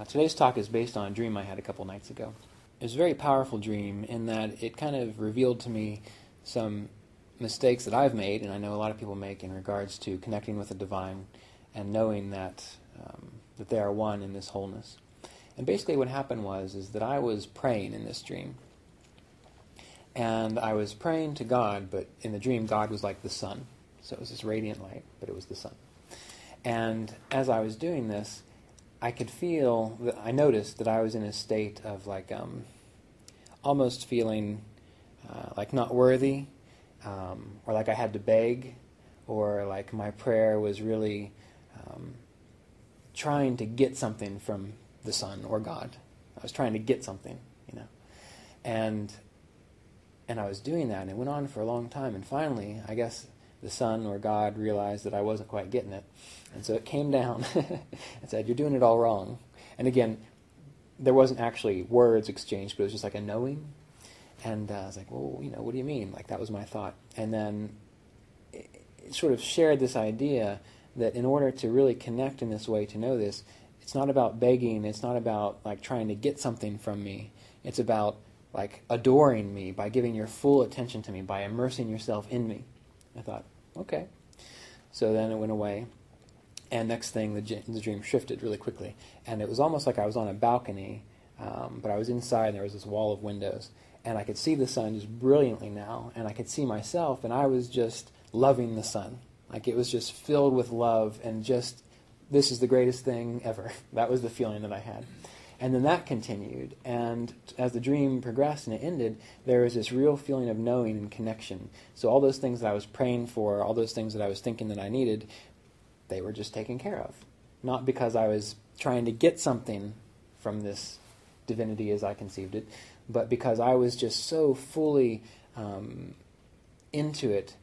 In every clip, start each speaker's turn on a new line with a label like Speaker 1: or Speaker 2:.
Speaker 1: Today's talk is based on a dream I had a couple nights ago. It was a very powerful dream in that it kind of revealed to me some mistakes that I've made, and I know a lot of people make, in regards to connecting with the divine and knowing that that they are one in this wholeness. And basically what happened is that I was praying in this dream. And I was praying to God, but in the dream God was like the sun. So it was this radiant light, but it was the sun. And as I was doing this, I could feel, I noticed that I was in a state of almost feeling like not worthy, or like I had to beg, or like my prayer was really trying to get something from the sun or God. I was trying to get something, and I was doing that, and it went on for a long time, and finally, I guess the sun or God realized that I wasn't quite getting it, and so it came down and said, "You're doing it all wrong." And again, there wasn't actually words exchanged, but it was just like a knowing, and I was like, "Well, what do you mean?" Like, that was my thought, and then it sort of shared this idea that in order to really connect in this way, to know this, it's not about begging, it's not about like trying to get something from me, it's about like adoring me by giving your full attention to me, by immersing yourself in me. I thought, okay. So then it went away, and next thing the dream shifted really quickly, and it was almost like I was on a balcony, but I was inside, and there was this wall of windows, and I could see the sun just brilliantly now, and I could see myself, and I was just loving the sun. Like, it was just filled with love, and just, this is the greatest thing ever. That was the feeling that I had. And then that continued, and as the dream progressed and it ended, there was this real feeling of knowing and connection. So all those things that I was praying for, all those things that I was thinking that I needed, they were just taken care of. Not because I was trying to get something from this divinity as I conceived it, but because I was just so fully into it,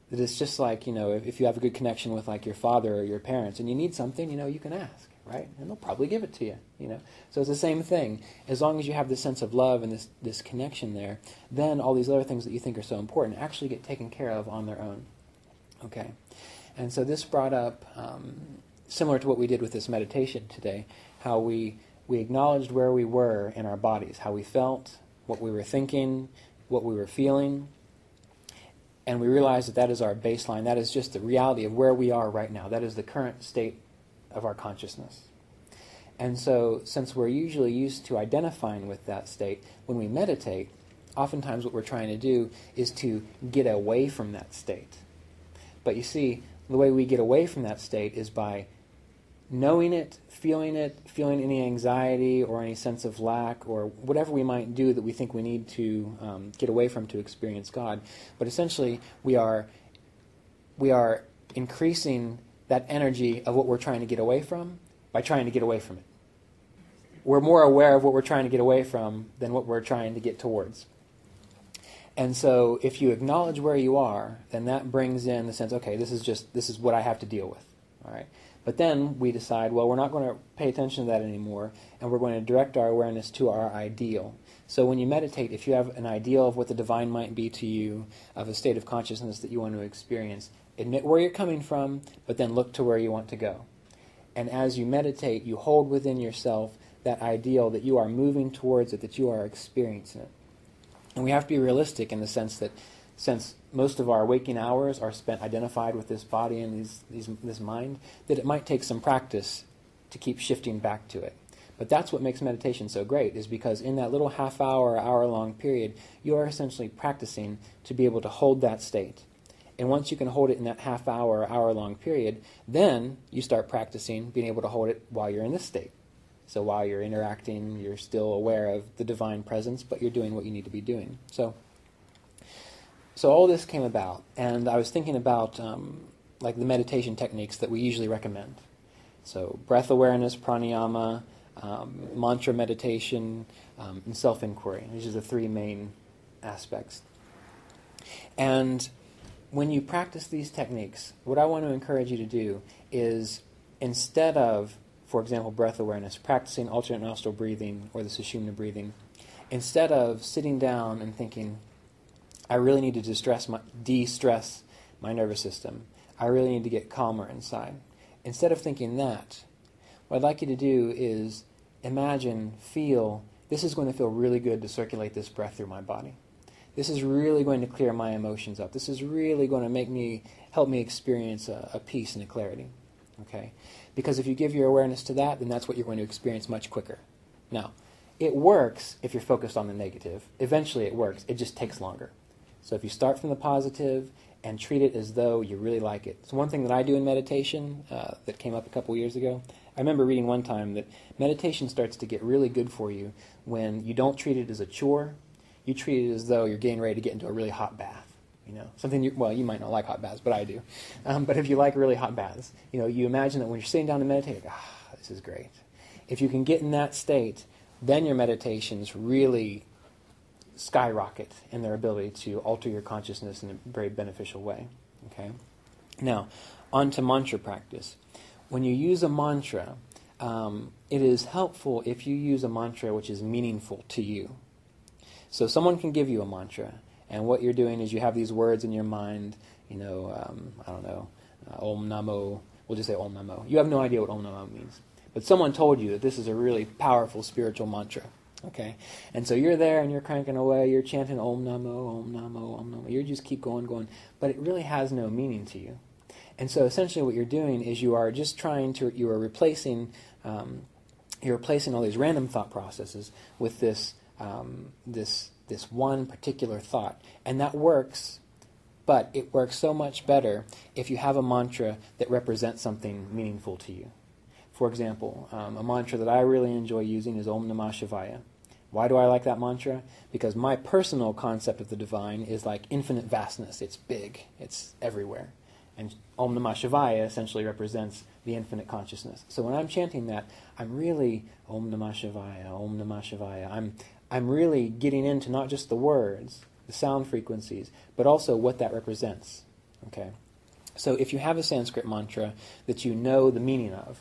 Speaker 1: that it's just like, if you have a good connection with like your father or your parents and you need something, you can ask, right? And they'll probably give it to you, So it's the same thing. As long as you have this sense of love and this connection there, then all these other things that you think are so important actually get taken care of on their own. Okay? And so this brought up, similar to what we did with this meditation today, how we acknowledged where we were in our bodies, how we felt, what we were thinking, what we were feeling, and we realized that is our baseline. That is just the reality of where we are right now. That is the current state of our consciousness. And so, since we're usually used to identifying with that state, when we meditate, oftentimes what we're trying to do is to get away from that state. But you see, the way we get away from that state is by knowing it, feeling any anxiety or any sense of lack or whatever we might do that we think we need to get away from to experience God. But essentially, we are increasing that energy of what we're trying to get away from by trying to get away from it. We're more aware of what we're trying to get away from than what we're trying to get towards. And so if you acknowledge where you are, then that brings in the sense, okay, this is what I have to deal with. All right. But then we decide, well, we're not going to pay attention to that anymore, and we're going to direct our awareness to our ideal. So when you meditate, if you have an ideal of what the divine might be to you, of a state of consciousness that you want to experience, admit where you're coming from, but then look to where you want to go. And as you meditate, you hold within yourself that ideal, that you are moving towards it, that you are experiencing it. And we have to be realistic in the sense that since most of our waking hours are spent identified with this body and this mind, that it might take some practice to keep shifting back to it. But that's what makes meditation so great, is because in that little half-hour or hour-long period, you are essentially practicing to be able to hold that state. And once you can hold it in that half-hour or hour-long period, then you start practicing being able to hold it while you're in this state. So while you're interacting, you're still aware of the divine presence, but you're doing what you need to be doing. So all this came about, and I was thinking about like the meditation techniques that we usually recommend. So breath awareness, pranayama, mantra meditation, and self-inquiry. These are the three main aspects. And when you practice these techniques, what I want to encourage you to do is, instead of, for example, breath awareness, practicing alternate nostril breathing or the Sushumna breathing, instead of sitting down and thinking, I really need to de-stress my nervous system, I really need to get calmer inside. Instead of thinking that, what I'd like you to do is imagine, feel, this is going to feel really good to circulate this breath through my body. This is really going to clear my emotions up. This is really going to help me experience a peace and a clarity. Okay? Because if you give your awareness to that, then that's what you're going to experience much quicker. Now, it works if you're focused on the negative. Eventually it works. It just takes longer. So if you start from the positive and treat it as though you really like it. So one thing that I do in meditation that came up a couple years ago, I remember reading one time that meditation starts to get really good for you when you don't treat it as a chore. You treat it as though you're getting ready to get into a really hot bath. Something you might not like hot baths, but I do. But if you like really hot baths, you imagine that when you're sitting down to meditate, this is great. If you can get in that state, then your meditations really skyrocket in their ability to alter your consciousness in a very beneficial way. Okay? Now, on to mantra practice. When you use a mantra, it is helpful if you use a mantra which is meaningful to you. So someone can give you a mantra, and what you're doing is you have these words in your mind, I don't know, Om Namo, we'll just say Om Namo. You have no idea what Om Namo means. But someone told you that this is a really powerful spiritual mantra. Okay? And so you're there and you're cranking away, you're chanting Om Namo, Om Namo, Om Namo. You just keep going, but it really has no meaning to you. And so essentially what you're doing is you are replacing all these random thought processes with this one particular thought. And that works, but it works so much better if you have a mantra that represents something meaningful to you. For example, a mantra that I really enjoy using is Om Namah Shivaya. Why do I like that mantra? Because my personal concept of the divine is like infinite vastness. It's big. It's everywhere. And Om Namah Shivaya essentially represents the infinite consciousness. So when I'm chanting that, I'm really Om Namah Shivaya, Om Namah Shivaya. I'm really getting into not just the words, the sound frequencies, but also what that represents. Okay? So if you have a Sanskrit mantra that you know the meaning of,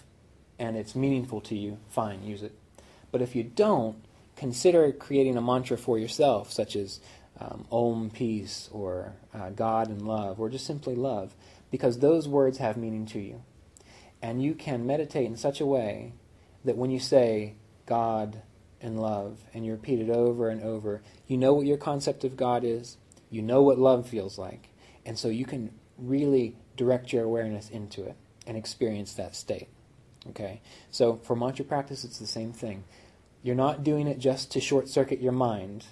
Speaker 1: and it's meaningful to you, fine, use it. But if you don't, consider creating a mantra for yourself, such as Om Peace, or God and Love, or just simply Love, because those words have meaning to you. And you can meditate in such a way that when you say God and Love, and you repeat it over and over, you know what your concept of God is, you know what love feels like, and so you can really direct your awareness into it and experience that state. Okay? So for mantra practice, it's the same thing. You're not doing it just to short-circuit your mind.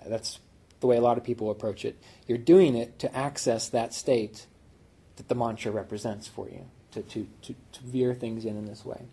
Speaker 1: That's the way a lot of people approach it. You're doing it to access that state that the mantra represents for you, to veer things in this way.